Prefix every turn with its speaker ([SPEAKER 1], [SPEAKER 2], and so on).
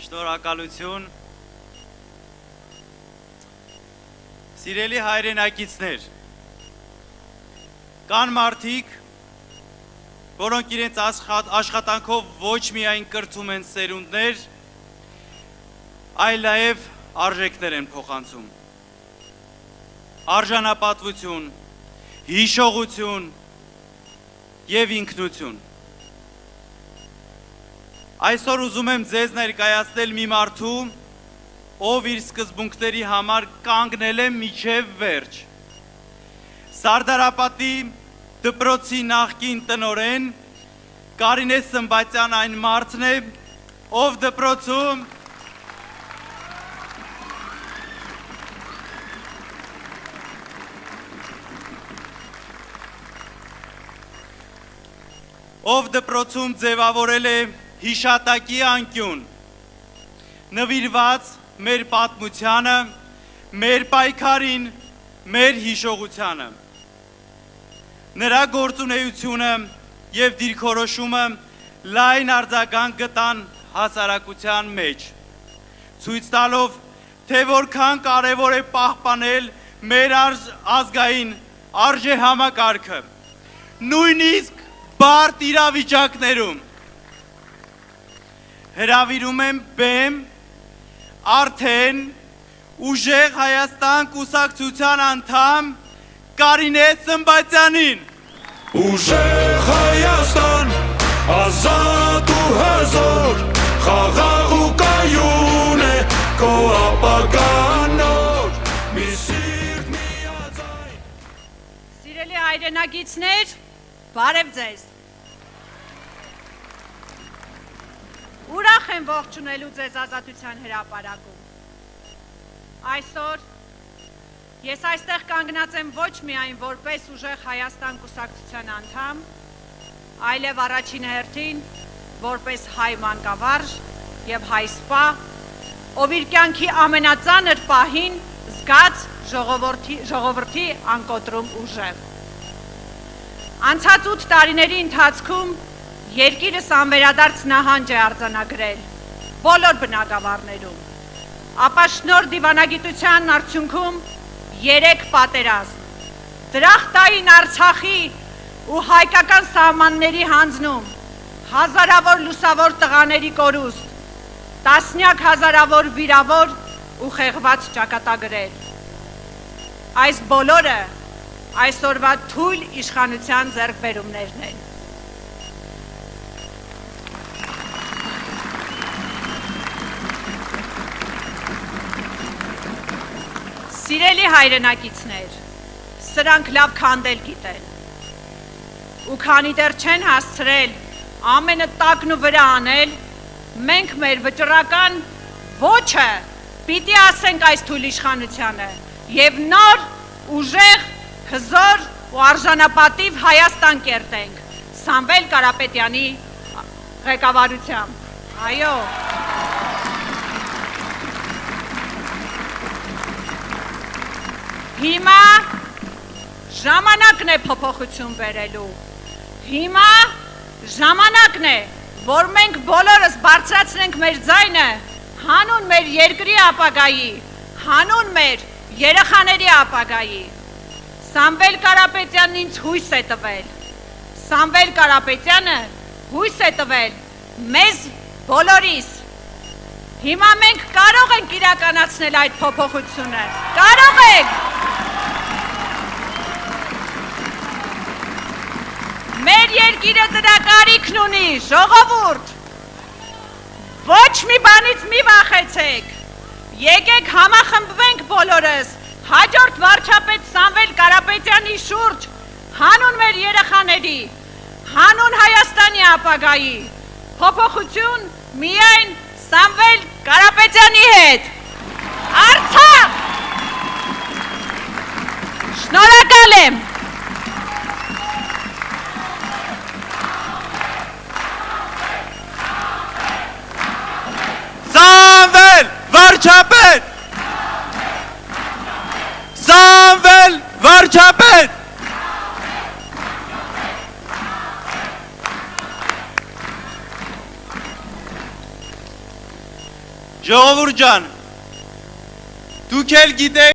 [SPEAKER 1] Շնորհակալություն։ Սիրելի հայրենակիցներ, կան մարդիկ, որոնք իրենց աշխատանքով ոչ միայն կրթում են սերունդներ, այլ նաև արժեքներ են փոխանցում։ Արժանապատվություն, հիշողություն և ինքնություն։ Այսօր ուզում եմ ձեզ ներկայացնել մի մարդու, ով իր սկզբունքների համար կանգնել է մինչև վերջ։ Սարդարապատի դպրոցի նախկին տնօրեն Կարինե Սմբատյան այն մարդն է, ով դպրոցում ձևավորել է հիշատակի անկյուն, նվիրված մեր պատմությանը, մեր պայքարին, մեր հիշողությանը։ Նրա գործունեությունը և դիրքորոշումը լայն արձագանք գտան հասարակության մեջ, ցույց տալով, թե որքան կարևոր է պահպանել մեր ազգային արժեհամակարգը, նույնիսկ բարդ իրավիճակներում։ Հրավիրում եմ բեմ արդեն ուժեղ Հայաստան կուսակցության անդամ Կարինե Սմբատյանին։
[SPEAKER 2] Ուժեղ Հայաստան, ազատ ու հզոր, խաղաղ ու կայուն է քո ապագան նոր, մի սիրտ միաձայն։
[SPEAKER 3] Սիրելի հայրենակիցներ, բարև ձեզ։ Ուրախ եմ ողջունելու ձեզ Ազատության հրապարակում։ Այսօր ես այստեղ կանգնած եմ ոչ միայն որպես ուժեղ Հայաստան կուսակցության անդամ, այլև առաջին հերթին որպես հայ մանկավարժ և հայ սպա, ով իր կյանքի ամենածանր պահին զգաց ժողովրդի անկոտրում ուժը։ Անցած 8 տարիների ընթացքում երկիրս անվերադարձ նահանջ է արձանագրել բոլոր բնակավարներում, ապա շնորհ դիվանագիտության արդյունքում 3 պատերազմ, դրախտային Արցախի ու հայկական սահմանների հանձնում, հազարավոր լուսավոր տղաների կորուստ, տասնյակ հազարավոր վիրավոր ու խեղված ճակատագրեր։ Այս բոլորը այսօրվա թույլ իշխանության ձեռքբերումներն են։ Սիրելի հայրենակիցներ, սրանք լավ քանդել գիտեն, ու քանի դեռ չեն հասցրել ամենը տակն ու վրա անել, մենք մեր վճռական ոչը պիտի ասենք այս թույլ իշխանությանը և նոր, ուժեղ, հզոր ու արժանապատիվ Հայաստան կերտենք Սամվել Կարապետյանի ղեկավարությամբ։ Այո։ Հիմա ժամանակն է փոփոխություն բերելու։ Հիմա ժամանակն է, որ մենք բոլորս բարձրացնենք մեր ձայնը հանուն մեր երկրի ապագայի, հանուն մեր երեխաների ապագայի։ Սամվել Կարապետյանն ինձ հույս է տվել։ Սամվել Կարապետյանը հույս է տվել մեզ բոլորիս։ Հիմա մենք կարող ենք իրականացնել այդ փոփոխությունը։ Կարող ենք։ Մեր երկիրը դրա կարիքն ունի, ժողովուրդ։ Ոչ մի բանից մի վախեցեք։ Եկեք համախմբվենք բոլորս հաջորդ վարչապետ Սամվել Կարապետյանի շուրջ, հանուն մեր երեխաների, հանուն Հայաստանի ապագայի, փոփոխություն միայն Սամվել Կարապետյանի հետ։ Արցախ։ Շնորհակալ եմ։
[SPEAKER 1] Սամվել վարչապետ։ Սամվել վարչապետ։ Ժողովուրդ ջան, դուք էլ գիտեք